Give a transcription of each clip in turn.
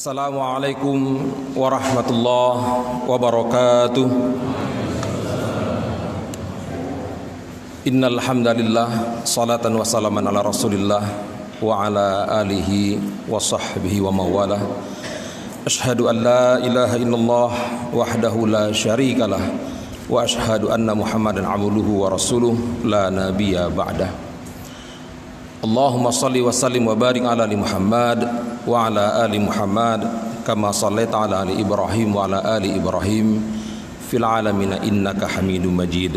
Assalamualaikum warahmatullahi wabarakatuh. Innal hamdalillah salatan wa salaman ala Rasulillah wa ala alihi wa sahbihi wa mawalah. Asyhadu an la ilaha illallah wahdahu la syarikalah wa asyhadu anna Muhammadan abduhu wa rasuluh la nabiyya ba'dah. Allahumma salli wa sallim wa barik ala ali Muhammad wa ala ali Muhammad kama sallaita ala ali Ibrahim wa ala ali Ibrahim fil alamin innaka Hamidum Majid.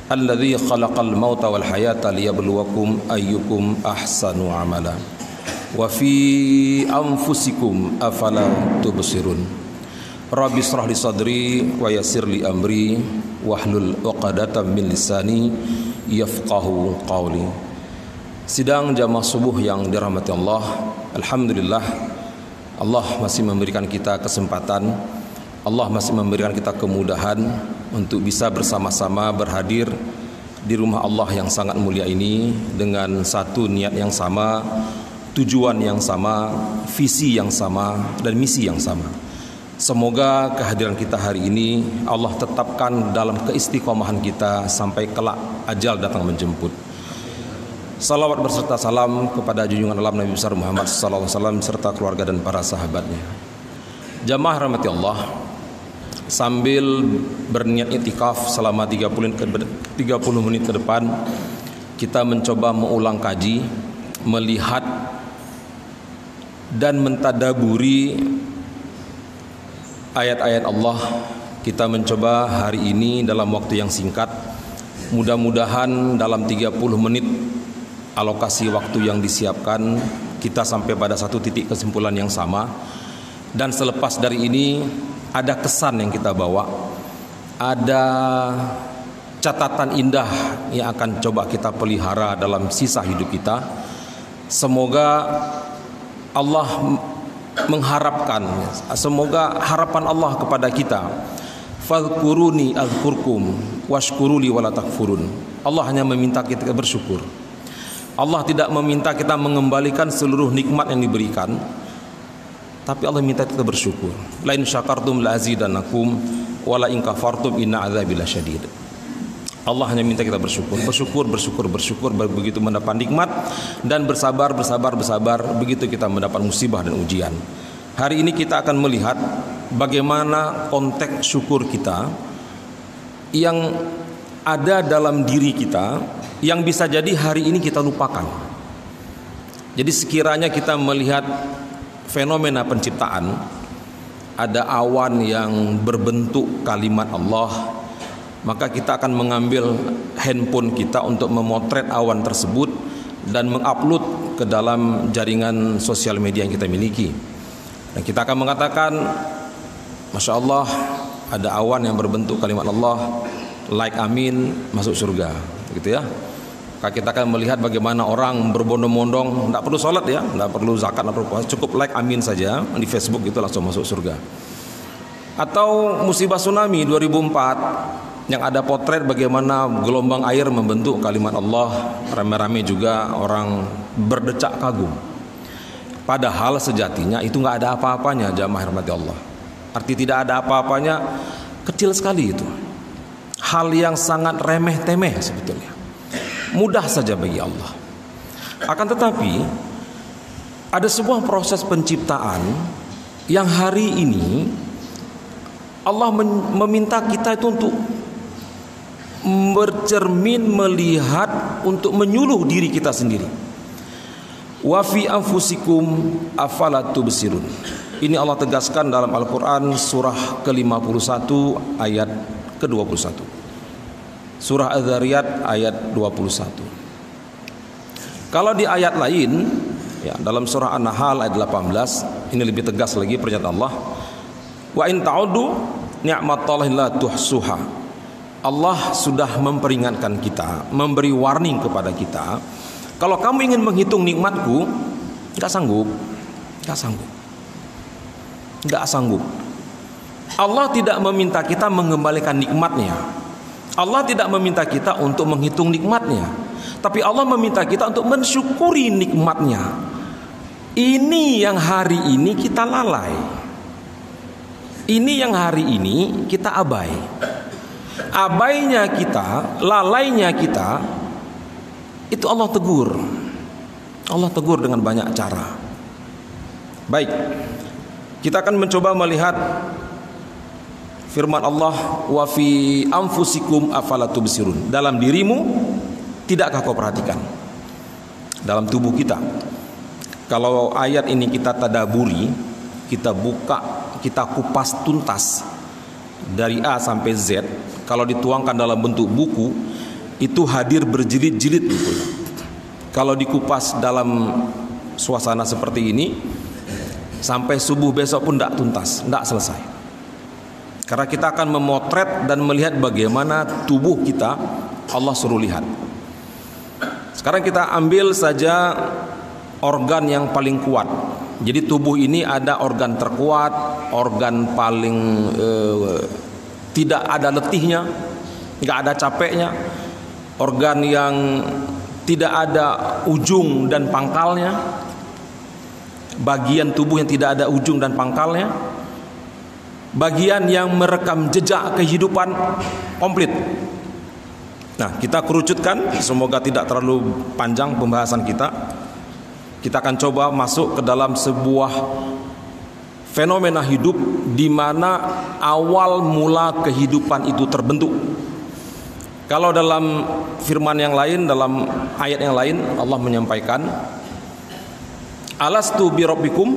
Alladzi khalaqal mauta wal hayata liyabluwakum ayyukum ahsanu amala wa fi anfusikum afala tubsirun. Rabbi shrah li sadri wa yassir li amri wahlul 'uqdatam min lisani yafqahu qawli. Sidang jamaah subuh yang dirahmati Allah, alhamdulillah Allah masih memberikan kita kesempatan, Allah masih memberikan kita kemudahan untuk bisa bersama-sama berhadir di rumah Allah yang sangat mulia ini dengan satu niat yang sama, tujuan yang sama, visi yang sama, dan misi yang sama. Semoga kehadiran kita hari ini Allah tetapkan dalam keistiqomahan kita sampai kelak ajal datang menjemput. Salawat berserta salam kepada junjungan alam Nabi besar Muhammad sallallahu alaihi wasallam serta keluarga dan para sahabatnya. Jamaah rahmati Allah, sambil berniat itikaf selama 30 menit ke depan, kita mencoba mengulang kaji, melihat dan mentadaburi ayat-ayat Allah. Kita mencoba hari ini dalam waktu yang singkat, mudah-mudahan dalam 30 menit alokasi waktu yang disiapkan kita sampai pada satu titik kesimpulan yang sama, dan selepas dari ini ada kesan yang kita bawa, ada catatan indah yang akan coba kita pelihara dalam sisa hidup kita. Semoga Allah mengharapkan, semoga harapan Allah kepada kita, fadhkuruni azkurkum washkuruli wala takfurun. Allah hanya meminta kita bersyukur. Allah tidak meminta kita mengembalikan seluruh nikmat yang diberikan, tapi Allah minta kita bersyukur. La in syakartum la azidannakum wa la in kafartum inna adzabi lasyadid. Allah hanya minta kita bersyukur begitu mendapat nikmat, dan bersabar begitu kita mendapat musibah dan ujian. Hari ini kita akan melihat bagaimana konteks syukur kita yang ada dalam diri kita, yang bisa jadi hari ini kita lupakan. Jadi sekiranya kita melihat fenomena penciptaan, ada awan yang berbentuk kalimat Allah, maka kita akan mengambil handphone kita untuk memotret awan tersebut dan mengupload ke dalam jaringan sosial media yang kita miliki. Dan kita akan mengatakan, Masya Allah, ada awan yang berbentuk kalimat Allah, like amin, masuk surga, gitu ya. Kita akan melihat bagaimana orang berbondong-bondong, tidak perlu sholat ya, tidak perlu zakat, tidak perlu puasa, cukup like amin saja di Facebook itu langsung masuk surga. Atau musibah tsunami 2004 yang ada potret bagaimana gelombang air membentuk kalimat Allah, rame-rame juga orang berdecak kagum. Padahal sejatinya itu nggak ada apa-apanya, jamaah rahmati Allah. Arti tidak ada apa-apanya kecil sekali itu. Hal yang sangat remeh-temeh sebetulnya, mudah saja bagi Allah. Akan tetapi ada sebuah proses penciptaan yang hari ini Allah meminta kita itu untuk bercermin, melihat, untuk menyuluh diri kita sendiri. Wa fi anfusikum afala tubsirun. Ini Allah tegaskan dalam Al-Quran surah ke-51 ayat ke-21. Surah Az-Zariyat ayat 21. Kalau di ayat lain ya, dalam surah An-Nahl ayat 18, ini lebih tegas lagi pernyataan Allah. Wa in ta'udu ni'matallahi la tuhsuha. Allah sudah memperingatkan kita, memberi warning kepada kita, kalau kamu ingin menghitung nikmatku, enggak sanggup. Allah tidak meminta kita mengembalikan nikmatnya. Allah tidak meminta kita untuk menghitung nikmatnya, tapi Allah meminta kita untuk mensyukuri nikmatnya. Ini yang hari ini kita lalai. Ini yang hari ini kita abai. Abainya kita, lalainya kita, itu Allah tegur. Allah tegur dengan banyak cara. Baik, kita akan mencoba melihat firman Allah, wa fi anfusikum afala tubsirun. Dalam dirimu tidakkah kau perhatikan? Dalam tubuh kita. Kalau ayat ini kita tadaburi, kita buka, kita kupas tuntas dari A sampai Z, kalau dituangkan dalam bentuk buku, itu hadir berjilid-jilid gitu. Kalau dikupas dalam suasana seperti ini, sampai subuh besok pun tidak tuntas, tidak selesai. Karena kita akan memotret dan melihat bagaimana tubuh kita Allah suruh lihat. Sekarang kita ambil saja organ yang paling kuat. Jadi tubuh ini ada organ terkuat, organ paling tidak ada letihnya, nggak ada capeknya, organ yang tidak ada ujung dan pangkalnya, bagian tubuh yang tidak ada ujung dan pangkalnya, bagian yang merekam jejak kehidupan komplit. Nah, kita kerucutkan, semoga tidak terlalu panjang pembahasan kita. Kita akan coba masuk ke dalam sebuah fenomena hidup di mana awal mula kehidupan itu terbentuk. Kalau dalam firman yang lain, dalam ayat yang lain, Allah menyampaikan, alastu bi rabbikum,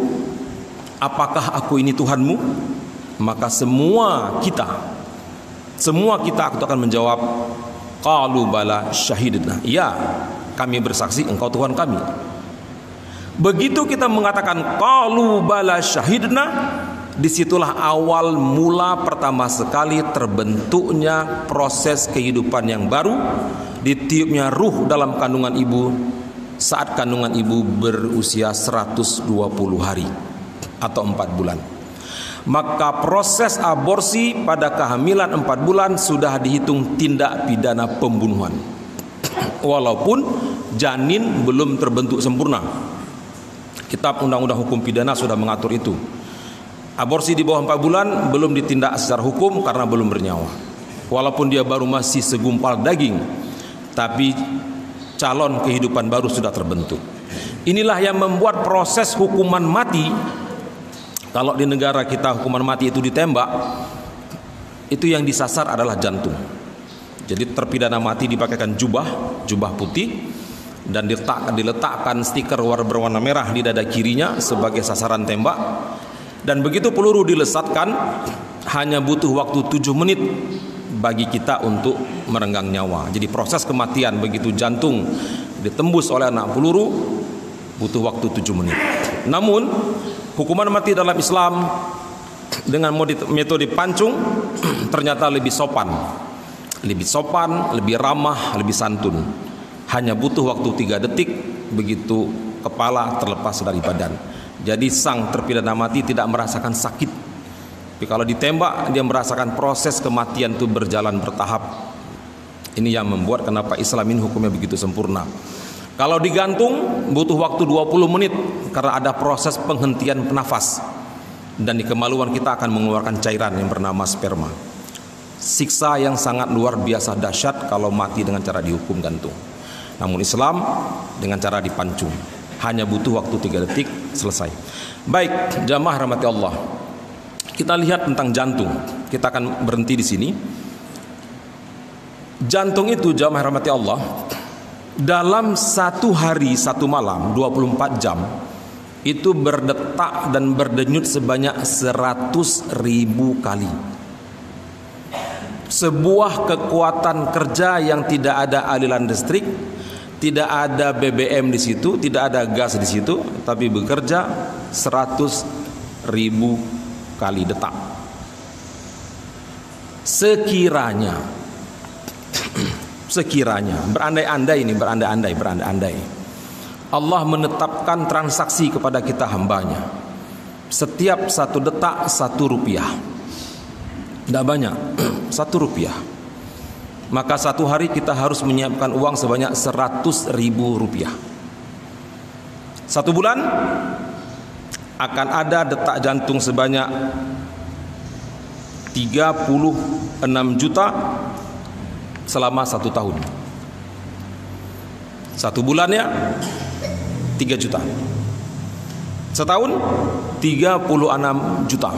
apakah aku ini Tuhanmu? Maka semua kita akan menjawab, qalu bala syahidna, ya kami bersaksi engkau Tuhan kami. Begitu kita mengatakan qalu bala syahidna, disitulah awal mula pertama sekali terbentuknya proses kehidupan yang baru, ditiupnya ruh dalam kandungan ibu saat kandungan ibu berusia 120 hari atau 4 bulan. Maka proses aborsi pada kehamilan 4 bulan sudah dihitung tindak pidana pembunuhan, walaupun janin belum terbentuk sempurna. Kitab Undang-Undang Hukum Pidana sudah mengatur itu. Aborsi di bawah 4 bulan belum ditindak secara hukum karena belum bernyawa, walaupun dia baru masih segumpal daging, tapi calon kehidupan baru sudah terbentuk. Inilah yang membuat proses hukuman mati. Kalau di negara kita hukuman mati itu ditembak, itu yang disasar adalah jantung. Jadi terpidana mati dipakaikan jubah putih, dan diletakkan stiker berwarna merah di dada kirinya sebagai sasaran tembak. Dan begitu peluru dilesatkan, hanya butuh waktu 7 menit bagi kita untuk merenggang nyawa. Jadi proses kematian begitu jantung ditembus oleh anak peluru butuh waktu 7 menit. Namun hukuman mati dalam Islam dengan metode pancung ternyata lebih sopan, lebih ramah, lebih santun. Hanya butuh waktu 3 detik begitu kepala terlepas dari badan. Jadi sang terpidana mati tidak merasakan sakit. Tapi kalau ditembak dia merasakan proses kematian itu berjalan bertahap. Ini yang membuat kenapa Islam ini hukumnya begitu sempurna. Kalau digantung butuh waktu 20 menit karena ada proses penghentian nafas. Dan di kemaluan kita akan mengeluarkan cairan yang bernama sperma. Siksa yang sangat luar biasa dahsyat kalau mati dengan cara dihukum gantung. Namun Islam dengan cara dipancung, hanya butuh waktu 3 detik selesai. Baik, jamaah rahmati Allah. Kita lihat tentang jantung. Kita akan berhenti di sini. Jantung itu jamaah rahmati Allah, dalam 1 hari 1 malam 24 jam itu berdetak dan berdenyut sebanyak 100.000 kali. Sebuah kekuatan kerja yang tidak ada aliran listrik, tidak ada BBM di situ, tidak ada gas di situ, tapi bekerja 100.000 kali detak. Sekiranya berandai-andai Allah menetapkan transaksi kepada kita hambanya, setiap 1 detak 1 rupiah, tidak banyak, 1 rupiah, maka 1 hari kita harus menyiapkan uang sebanyak 100.000 rupiah. 1 bulan akan ada detak jantung sebanyak 36 juta selama 1 tahun. 1 bulannya 3 juta. Setahun 36 juta.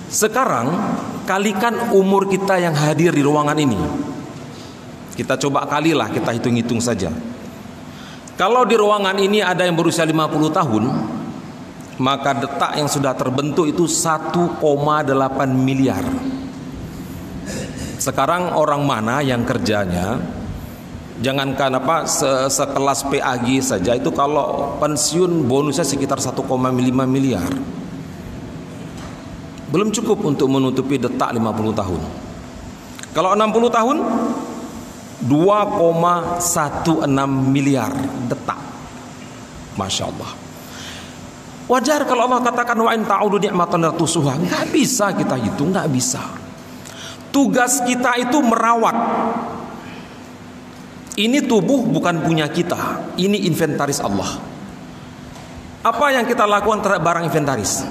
Sekarang kalikan umur kita yang hadir di ruangan ini. Kita coba kalilah, kita hitung-hitung saja. Kalau di ruangan ini ada yang berusia 50 tahun, maka detak yang sudah terbentuk itu 1,8 miliar. Sekarang orang mana yang kerjanya, jangankan sekelas PAG saja, itu kalau pensiun bonusnya sekitar 1,5 miliar. Belum cukup untuk menutupi detak 50 tahun. Kalau 60 tahun 2,16 miliar detak. Masya Allah. Wajar kalau Allah katakan wa in ta'udu ni'matan la tuhsuha. Nggak bisa kita hitung, nggak bisa. Tugas kita itu merawat. Ini tubuh bukan punya kita. Ini inventaris Allah. Apa yang kita lakukan terhadap barang inventaris?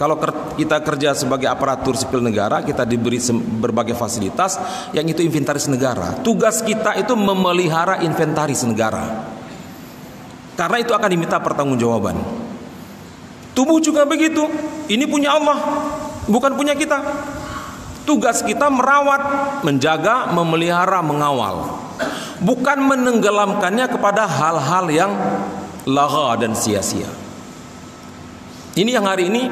Kalau kita kerja sebagai aparatur sipil negara, kita diberi berbagai fasilitas, yang itu inventaris negara. Tugas kita itu memelihara inventaris negara. Karena itu akan diminta pertanggungjawaban. Tubuh juga begitu. Ini punya Allah, bukan punya kita. Tugas kita merawat, menjaga, memelihara, mengawal. Bukan menenggelamkannya kepada hal-hal yang lagha dan sia-sia. Ini yang hari ini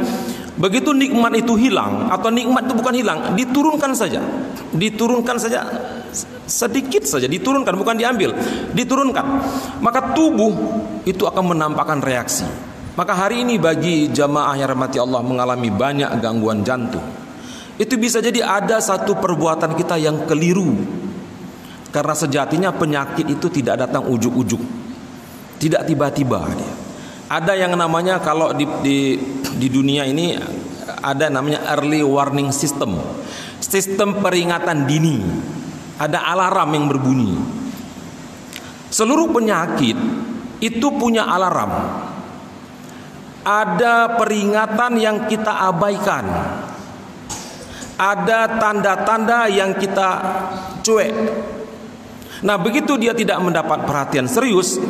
begitu nikmat itu hilang, atau nikmat itu bukan hilang, diturunkan saja sedikit saja, diturunkan, bukan diambil, diturunkan, maka tubuh itu akan menampakkan reaksi. Maka hari ini bagi jamaah yang rahmati Allah mengalami banyak gangguan jantung, itu bisa jadi ada satu perbuatan kita yang keliru, karena sejatinya penyakit itu tidak datang ujuk-ujuk, tidak tiba-tiba dia. Ada yang namanya, kalau di dunia ini ada namanya early warning system. Sistem peringatan dini. Ada alarm yang berbunyi. Seluruh penyakit itu punya alarm. Ada peringatan yang kita abaikan. Ada tanda-tanda yang kita cuek. Nah, begitu dia tidak mendapat perhatian serius,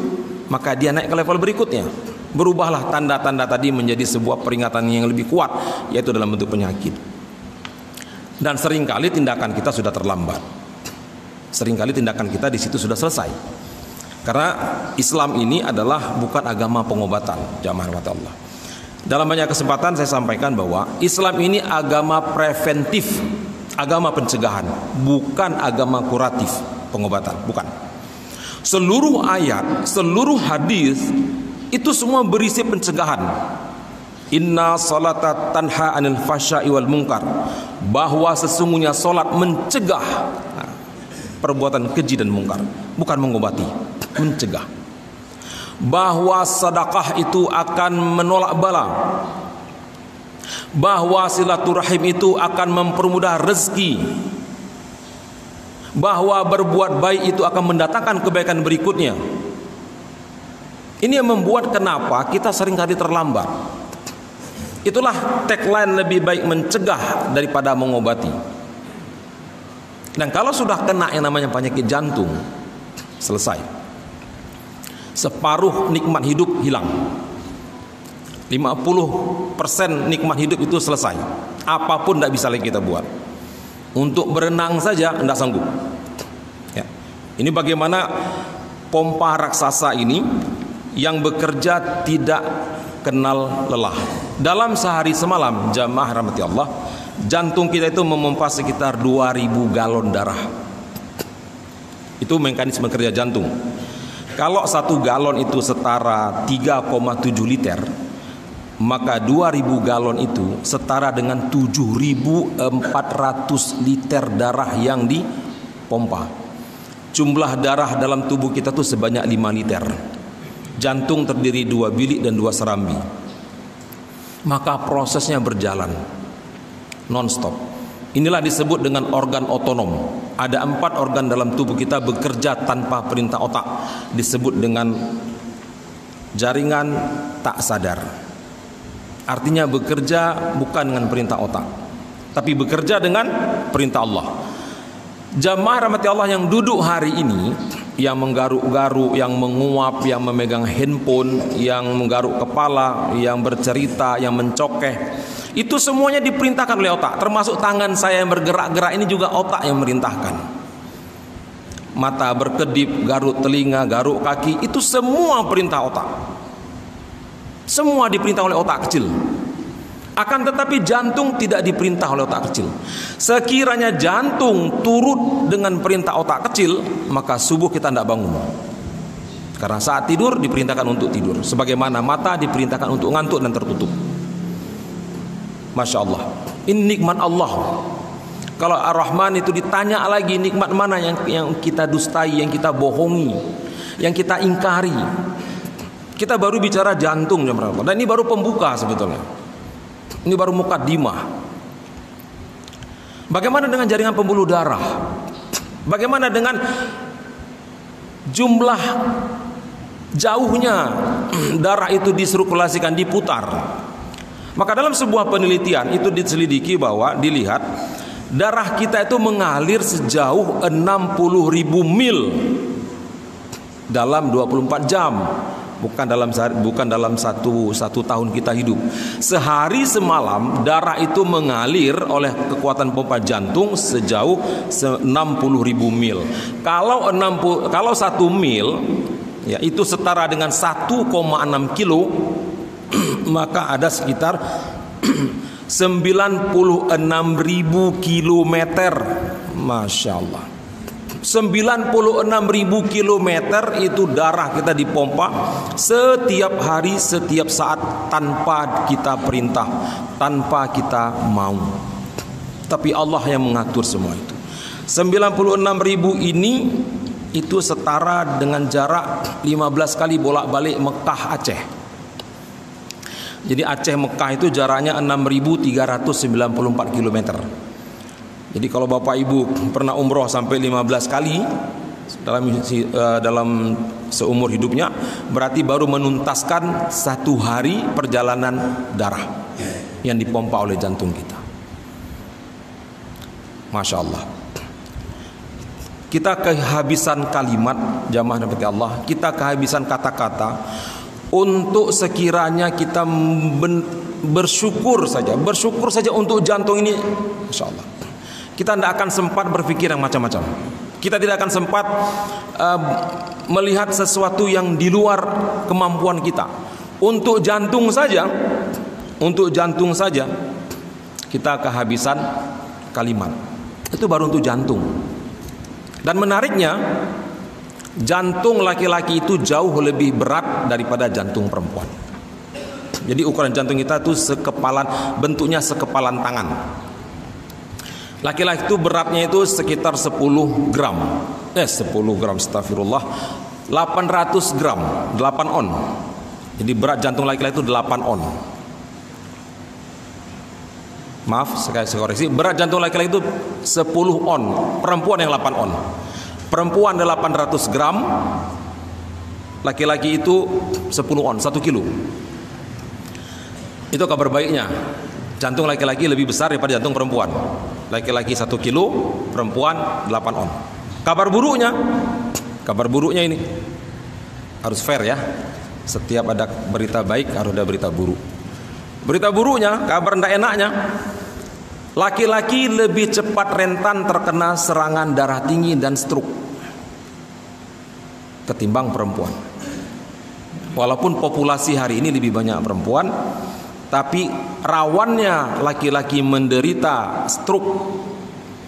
maka dia naik ke level berikutnya. Berubahlah tanda-tanda tadi menjadi sebuah peringatan yang lebih kuat, yaitu dalam bentuk penyakit. Dan seringkali tindakan kita sudah terlambat. Seringkali tindakan kita di situ sudah selesai. Karena Islam ini adalah bukan agama pengobatan, jamaah rahmat Allah. Dalam banyak kesempatan saya sampaikan bahwa Islam ini agama preventif, agama pencegahan, bukan agama kuratif, pengobatan, bukan. Seluruh ayat, seluruh hadis itu semua berisi pencegahan. Inna salata tanha anil fasya'i wal munkar, bahwa sesungguhnya salat mencegah perbuatan keji dan mungkar, bukan mengobati, mencegah. Bahwa sedekah itu akan menolak bala, bahwa silaturahim itu akan mempermudah rezeki, bahwa berbuat baik itu akan mendatangkan kebaikan berikutnya. Ini yang membuat kenapa kita seringkali terlambat. Itulah tagline, lebih baik mencegah daripada mengobati. Dan kalau sudah kena yang namanya penyakit jantung, selesai. Separuh nikmat hidup hilang. 50% nikmat hidup itu selesai. Apapun tidak bisa lagi kita buat. Untuk berenang saja tidak sanggup. Ya. Ini bagaimana pompa raksasa ini yang bekerja tidak kenal lelah. Dalam sehari semalam, jamaah rahmati Allah, jantung kita itu memompa sekitar 2000 galon darah. Itu mekanisme kerja jantung. Kalau 1 galon itu setara 3,7 liter, maka 2000 galon itu setara dengan 7400 liter darah yang dipompa. Jumlah darah dalam tubuh kita tuh sebanyak 5 liter. Jantung terdiri 2 bilik dan 2 serambi. Maka prosesnya berjalan non-stop. Inilah disebut dengan organ otonom. Ada 4 organ dalam tubuh kita bekerja tanpa perintah otak. Disebut dengan jaringan tak sadar. Artinya bekerja bukan dengan perintah otak, tapi bekerja dengan perintah Allah. Jamaah rahmati Allah yang duduk hari ini, yang menggaruk-garuk, yang menguap, yang memegang handphone, yang menggaruk kepala, yang bercerita, yang mencokeh, itu semuanya diperintahkan oleh otak. Termasuk tangan saya yang bergerak-gerak ini juga otak yang merintahkan. Mata berkedip, garuk telinga, garuk kaki, itu semua perintah otak. Semua diperintah oleh otak kecil. Akan tetapi jantung tidak diperintah oleh otak kecil. Sekiranya jantung turut dengan perintah otak kecil, maka subuh kita tidak bangun. Karena saat tidur diperintahkan untuk tidur, sebagaimana mata diperintahkan untuk ngantuk dan tertutup. Masya Allah, ini nikmat Allah. Kalau Ar-Rahman itu ditanya lagi, nikmat mana yang kita dustai, yang kita bohongi, yang kita ingkari. Kita baru bicara jantung, dan ini baru pembuka sebetulnya. Ini baru mukaddimah. Bagaimana dengan jaringan pembuluh darah? Bagaimana dengan jumlah jauhnya darah itu disirkulasikan, diputar? Maka dalam sebuah penelitian itu diselidiki bahwa dilihat darah kita itu mengalir sejauh 60.000 mil dalam 24 jam. Bukan dalam satu tahun kita hidup. Sehari semalam darah itu mengalir oleh kekuatan pompa jantung sejauh 60.000 mil. Kalau 1 mil, ya itu setara dengan 1,6 kilo, maka ada sekitar 96.000 kilometer. Masya Allah, 96.000 kilometer itu darah kita dipompa setiap hari, setiap saat, tanpa kita perintah, tanpa kita mau. Tapi Allah yang mengatur semua itu. 96.000 ini itu setara dengan jarak 15 kali bolak-balik Mekah Aceh. Jadi Aceh Mekah itu jaraknya 6.394 kilometer. Jadi kalau Bapak Ibu pernah umroh sampai 15 kali dalam seumur hidupnya, berarti baru menuntaskan 1 hari perjalanan darah yang dipompa oleh jantung kita. Masya Allah. Kita kehabisan kalimat, jamaah rahmati Allah, kita kehabisan kata-kata untuk sekiranya kita bersyukur saja untuk jantung ini. Masya Allah. Kita tidak akan sempat berpikir yang macam-macam. Kita tidak akan sempat melihat sesuatu yang di luar kemampuan kita. Untuk jantung saja kita kehabisan kalimat. Itu baru untuk jantung. Dan menariknya, jantung laki-laki itu jauh lebih berat daripada jantung perempuan. Jadi ukuran jantung kita itu bentuknya sekepalan tangan. Laki-laki itu beratnya itu sekitar 10 gram. 10 gram, astagfirullah. 800 gram, 8 on. Jadi berat jantung laki-laki itu 8 on. Maaf, saya koreksi. Berat jantung laki-laki itu 10 on. Perempuan yang 8 on. Perempuan 800 gram. Laki-laki itu 10 on, 1 kilo. Itu kabar baiknya. Jantung laki-laki lebih besar daripada jantung perempuan. Laki-laki 1 kilo, perempuan 8 on. Kabar buruknya ini harus fair ya. Setiap ada berita baik harus ada berita buruk. Berita buruknya, kabar tidak enaknya, laki-laki lebih cepat rentan terkena serangan darah tinggi dan stroke ketimbang perempuan. Walaupun populasi hari ini lebih banyak perempuan, tapi rawannya laki-laki menderita stroke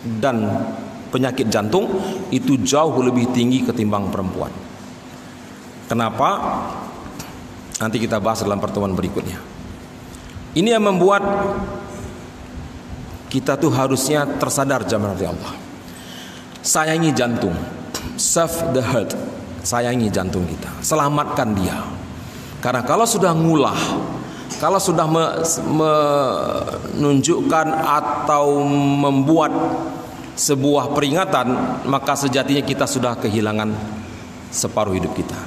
dan penyakit jantung itu jauh lebih tinggi ketimbang perempuan. Kenapa? Nanti kita bahas dalam pertemuan berikutnya. Ini yang membuat kita tuh harusnya tersadar, jamaah Allah. Sayangi jantung, save the heart. Sayangi jantung kita, selamatkan dia. Karena kalau sudah ngulah, kalau sudah menunjukkan atau membuat sebuah peringatan, maka sejatinya kita sudah kehilangan separuh hidup kita.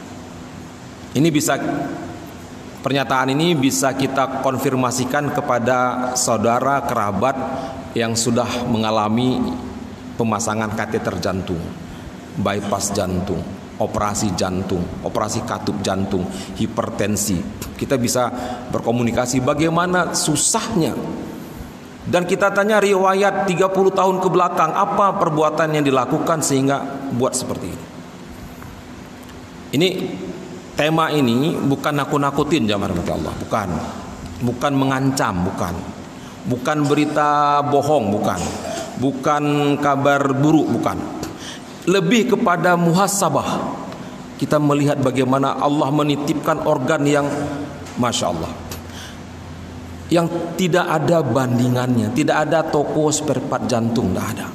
Ini bisa Pernyataan ini bisa kita konfirmasikan kepada saudara kerabat yang sudah mengalami pemasangan kateter jantung, bypass jantung, operasi jantung, operasi katup jantung, hipertensi. Kita bisa berkomunikasi bagaimana susahnya. Dan kita tanya riwayat 30 tahun ke belakang, apa perbuatan yang dilakukan sehingga buat seperti ini. Ini tema ini bukan nakut-nakutin jamaah rahmati Allah, bukan mengancam, bukan berita bohong, bukan kabar buruk, bukan. Lebih kepada muhasabah. Kita melihat bagaimana Allah menitipkan organ yang Masya Allah, yang tidak ada bandingannya. Tidak ada toko spare part jantung, tidak ada.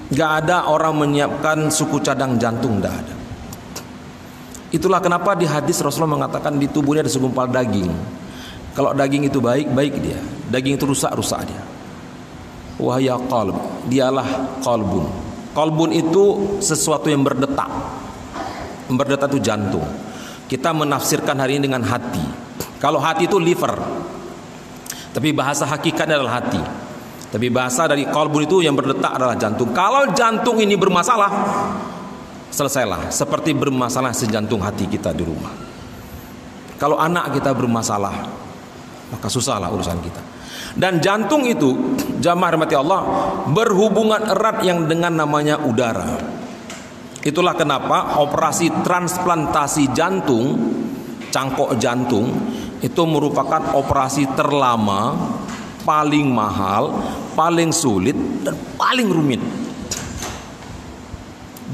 Gak ada orang menyiapkan suku cadang jantung, tidak ada. Itulah kenapa di hadis Rasulullah mengatakan di tubuhnya ada segumpal daging. Kalau daging itu baik, baik dia. Daging itu rusak, rusak dia. Wahya qalb, dialah qalbun. Qalbun itu sesuatu yang berdetak. Berdetak itu jantung. Kita menafsirkan hari ini dengan hati. Kalau hati itu liver, tapi bahasa hakikatnya adalah hati. Tapi bahasa dari qalbun itu yang berdetak adalah jantung. Kalau jantung ini bermasalah, selesailah. Seperti bermasalah sejantung hati kita di rumah. Kalau anak kita bermasalah, maka susahlah urusan kita. Dan jantung itu, jamaah rahmati Allah, berhubungan erat yang dengan namanya udara. Itulah kenapa operasi transplantasi jantung, cangkok jantung, itu merupakan operasi terlama, paling mahal, paling sulit, dan paling rumit.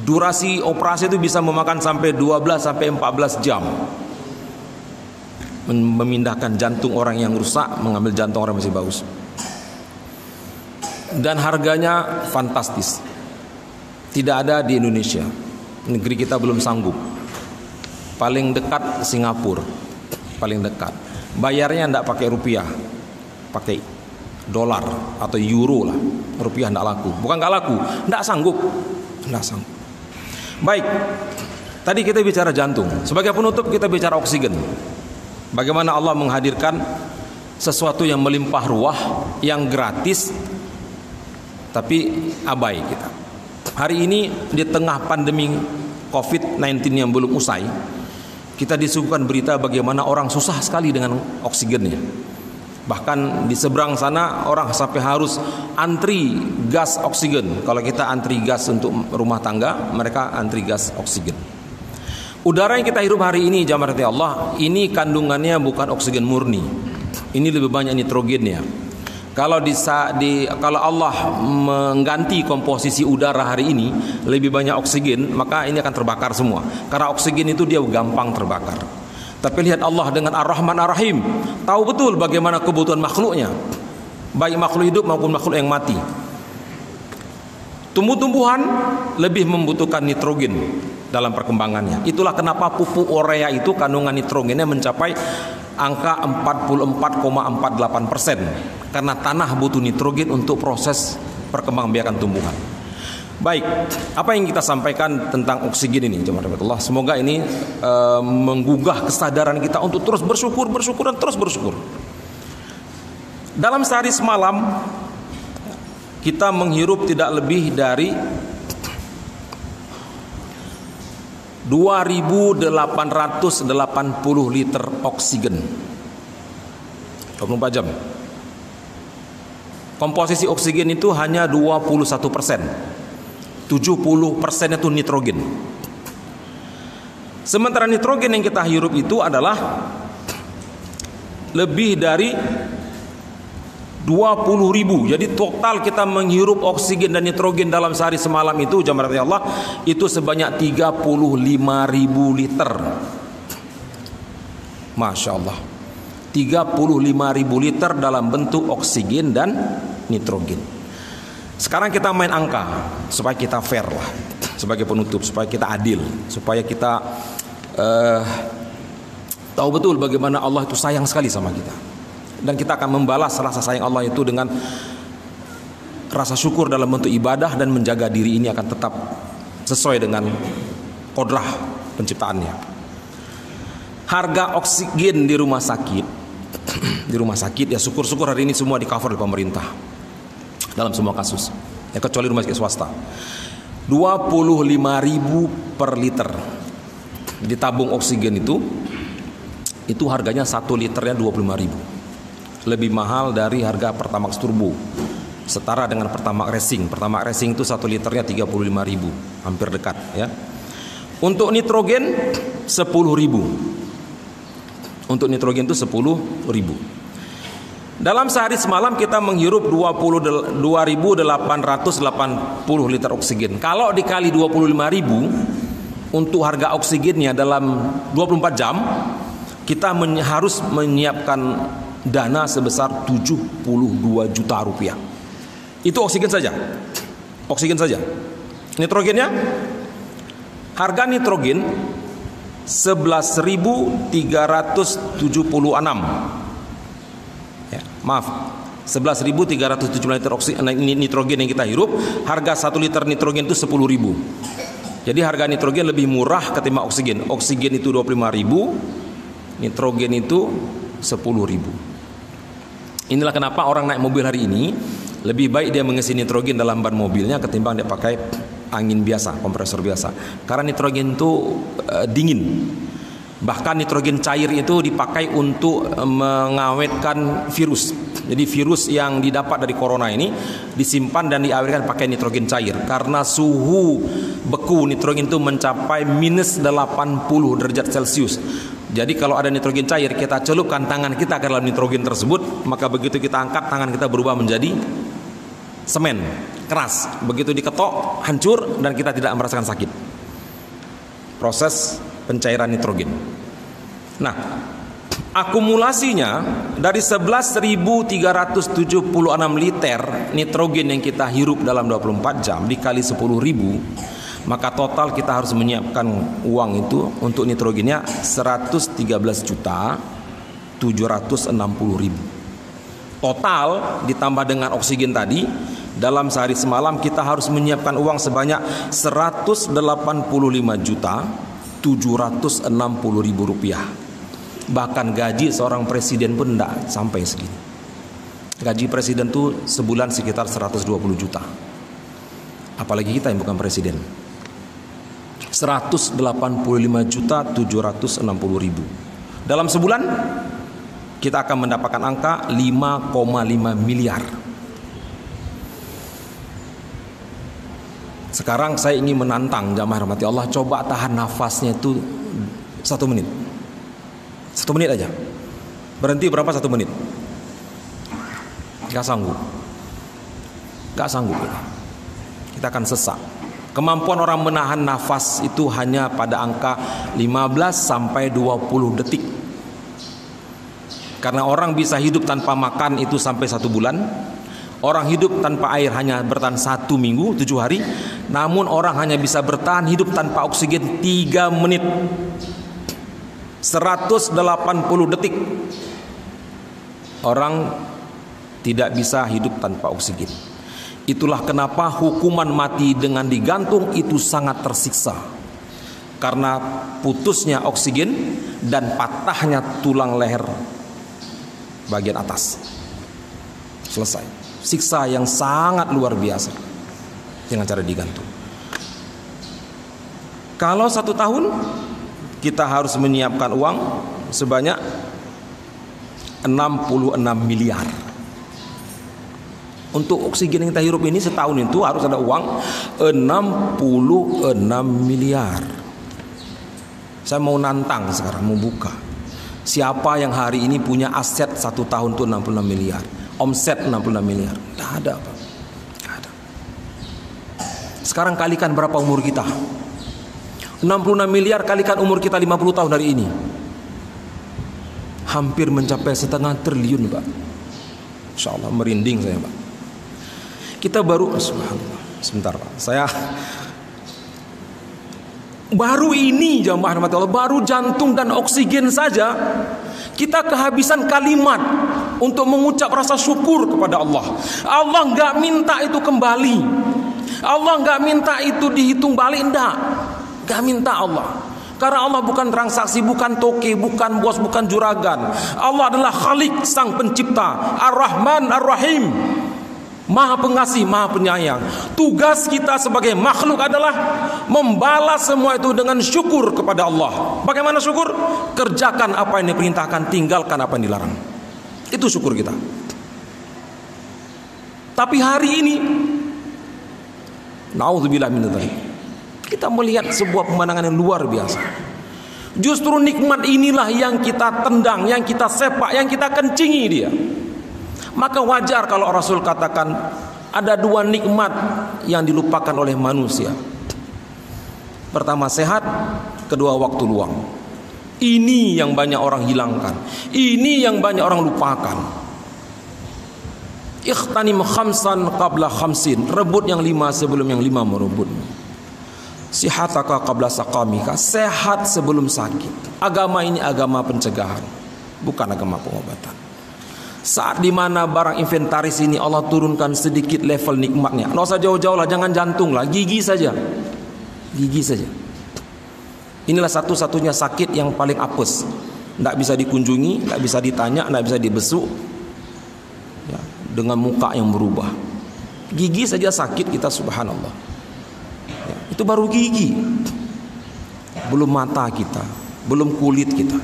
Durasi operasi itu bisa memakan sampai 12 sampai 14 jam. Memindahkan jantung orang yang rusak, mengambil jantung orang yang masih bagus. Dan harganya fantastis. Tidak ada di Indonesia. Negeri kita belum sanggup. Paling dekat Singapura. Paling dekat. Bayarnya tidak pakai rupiah, pakai dolar atau euro lah. Rupiah tidak laku. Bukan nggak laku, tidak sanggup. Tidak sanggup. Baik. Tadi kita bicara jantung. Sebagai penutup kita bicara oksigen. Bagaimana Allah menghadirkan sesuatu yang melimpah ruah, yang gratis, tapi abai kita. Hari ini di tengah pandemi COVID-19 yang belum usai, kita disuguhkan berita bagaimana orang susah sekali dengan oksigennya. Bahkan di seberang sana orang sampai harus antri gas oksigen. Kalau kita antri gas untuk rumah tangga, mereka antri gas oksigen. Udara yang kita hirup hari ini jamaah Allah, ini kandungannya bukan oksigen murni. Ini lebih banyak nitrogennya. Kalau Allah mengganti komposisi udara hari ini lebih banyak oksigen, maka ini akan terbakar semua. Karena oksigen itu dia gampang terbakar. Tapi lihat Allah dengan Ar-Rahman Ar-Rahim, tahu betul bagaimana kebutuhan makhluknya, baik makhluk hidup maupun makhluk yang mati. Tumbuh-tumbuhan lebih membutuhkan nitrogen dalam perkembangannya. Itulah kenapa pupuk urea itu kandungan nitrogennya mencapai angka 44,48%, karena tanah butuh nitrogen untuk proses perkembangbiakan tumbuhan. Baik, apa yang kita sampaikan tentang oksigen ini jemaah Allah, semoga ini menggugah kesadaran kita untuk terus bersyukur dan terus bersyukur. Dalam sehari semalam kita menghirup tidak lebih dari 2.880 liter oksigen 24 jam. Komposisi oksigen itu hanya 21%. 70% itu nitrogen. Sementara nitrogen yang kita hirup itu adalah lebih dari 20.000. Jadi total kita menghirup oksigen dan nitrogen dalam sehari semalam itu jamaah Allah itu sebanyak 35.000 liter. Masya Allah, 35.000 liter dalam bentuk oksigen dan nitrogen. Sekarang kita main angka supaya kita fair lah, sebagai penutup, supaya kita adil, supaya kita tahu betul bagaimana Allah itu sayang sekali sama kita. Dan kita akan membalas rasa sayang Allah itu dengan rasa syukur dalam bentuk ibadah, dan menjaga diri ini akan tetap sesuai dengan kodrah penciptaannya. harga oksigen di rumah sakit, ya syukur-syukur hari ini semua di cover oleh pemerintah dalam semua kasus, ya kecuali rumah sakit swasta. 25.000 per liter di tabung oksigen itu harganya 1 liternya 25.000, lebih mahal dari harga Pertamax Turbo, setara dengan Pertamax Racing. Pertamax Racing itu 1 liternya 35.000, hampir dekat ya. Untuk nitrogen 10.000. Untuk nitrogen itu 10.000. Dalam sehari semalam kita menghirup 2.880 liter oksigen. Kalau dikali 25.000 untuk harga oksigennya dalam 24 jam, kita harus menyiapkan dana sebesar 72 juta rupiah. Itu oksigen saja. Oksigen saja. Nitrogennya, harga nitrogen 11.376. Ya, maaf, 11.376 liter nitrogen yang kita hirup. Harga 1 liter nitrogen itu 10.000. Jadi harga nitrogen lebih murah ketimbang oksigen. Oksigen itu 25.000, nitrogen itu 10.000. Inilah kenapa orang naik mobil hari ini lebih baik dia mengisi nitrogen dalam ban mobilnya ketimbang dia pakai angin biasa, kompresor biasa. Karena nitrogen itu dingin. Bahkan nitrogen cair itu dipakai untuk mengawetkan virus. Jadi virus yang didapat dari corona ini disimpan dan diawetkan pakai nitrogen cair. Karena suhu beku nitrogen itu mencapai minus 80 derajat Celcius. Jadi kalau ada nitrogen cair, kita celupkan tangan kita ke dalam nitrogen tersebut, maka begitu kita angkat, tangan kita berubah menjadi semen, keras. Begitu diketok, hancur, dan kita tidak merasakan sakit. Proses pencairan nitrogen. Nah, akumulasinya dari 11.376 liter nitrogen yang kita hirup dalam 24 jam dikali 10.000, maka total kita harus menyiapkan uang itu untuk nitrogennya 113.760.000. Total ditambah dengan oksigen tadi, dalam sehari semalam kita harus menyiapkan uang sebanyak 185.760.000 rupiah. Bahkan gaji seorang presiden pun tidak sampai segini. Gaji presiden tuh sebulan sekitar 120 juta. Apalagi kita yang bukan presiden. 185.760.000. Dalam sebulan kita akan mendapatkan angka 5,5 miliar. Sekarang saya ingin menantang jamaah rahmati Allah, coba tahan nafasnya itu 1 menit. 1 menit aja. Berhenti berapa 1 menit? Gak sanggup. Gak sanggup kita akan sesak. Kemampuan orang menahan nafas itu hanya pada angka 15 sampai 20 detik. Karena orang bisa hidup tanpa makan itu sampai 1 bulan. Orang hidup tanpa air hanya bertahan 1 minggu, 7 hari. Namun orang hanya bisa bertahan hidup tanpa oksigen 3 menit. 180 detik. Orang tidak bisa hidup tanpa oksigen. Itulah kenapa hukuman mati dengan digantung itu sangat tersiksa. Karena putusnya oksigen dan patahnya tulang leher bagian atas. Selesai. Siksa yang sangat luar biasa dengan cara digantung. Kalau 1 tahun kita harus menyiapkan uang sebanyak 66 miliar. Untuk oksigen yang kita hirup ini setahun itu harus ada uang 66 miliar. Saya mau nantang sekarang, mau buka. Siapa yang hari ini punya aset 1 tahun itu 66 miliar, omset 66 miliar? Tidak ada, Pak. Tidak ada. Sekarang kalikan berapa umur kita? 66 miliar kalikan umur kita 50 tahun hari ini. Hampir mencapai 0,5 triliun, Pak. Insya Allah merinding saya, Pak. Kita baru, sebentar Pak, saya baru ini jamaah rahmat Allah, baru jantung dan oksigen saja kita kehabisan kalimat untuk mengucap rasa syukur kepada Allah. Allah nggak minta itu kembali, Allah nggak minta itu dihitung balik, nggak minta Allah. Karena Allah bukan transaksi, bukan toke, bukan bos, bukan juragan. Allah adalah Khalik, sang pencipta, Ar-Rahman, Ar-Rahim, Maha pengasih, Maha penyayang. Tugas kita sebagai makhluk adalah membalas semua itu dengan syukur kepada Allah. Bagaimana syukur? Kerjakan apa yang diperintahkan, tinggalkan apa yang dilarang. Itu syukur kita. Tapi hari ini, naudzubillah min dzalik, kita melihat sebuah pemandangan yang luar biasa. Justru nikmat inilah yang kita tendang, yang kita sepak, yang kita kencingi dia. Maka wajar kalau Rasul katakan ada dua nikmat yang dilupakan oleh manusia. Pertama sehat, kedua waktu luang. Ini yang banyak orang hilangkan. Ini yang banyak orang lupakan. Ikhtanim khamsan qabla khamsin. Rebut yang 5 sebelum yang 5 merebutmu. Sihataka qabla saqamika. Sehat sebelum sakit. Agama ini agama pencegahan, bukan agama pengobatan. Saat dimana barang inventaris ini Allah turunkan sedikit level nikmatnya. Nggak usah jauh-jauh lah, jangan jantung lah, gigi saja. Gigi saja. Inilah satu-satunya sakit yang paling apes. Nggak bisa dikunjungi, nggak bisa ditanya, nggak bisa dibesuk ya, dengan muka yang berubah. Gigi saja sakit kita, subhanallah ya, itu baru gigi. Belum mata kita, belum kulit kita.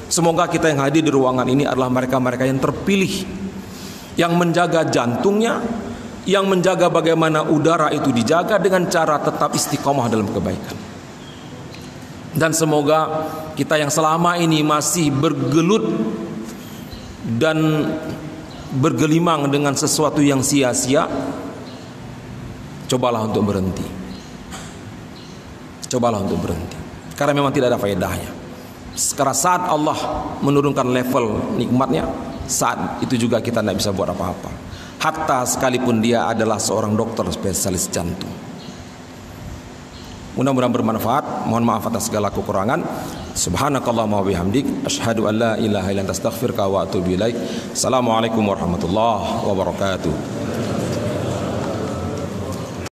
Semoga kita yang hadir di ruangan ini adalah mereka-mereka yang terpilih, yang menjaga jantungnya, yang menjaga bagaimana udara itu dijaga dengan cara tetap istiqomah dalam kebaikan. Dan semoga kita yang selama ini masih bergelut dan bergelimang dengan sesuatu yang sia-sia, cobalah untuk berhenti. Cobalah untuk berhenti. Karena memang tidak ada faedahnya. Sekarang saat Allah menurunkan level nikmatnya, saat itu juga kita tidak bisa buat apa-apa. Hatta sekalipun dia adalah seorang dokter spesialis jantung. Mudah-mudahan bermanfaat. Mohon maaf atas segala kekurangan. Subhanakallahumma wa bihamdik, asyhadu an la ilaha illa anta astaghfiruka wa atubu ilaik. Assalamualaikum warahmatullahi wabarakatuh.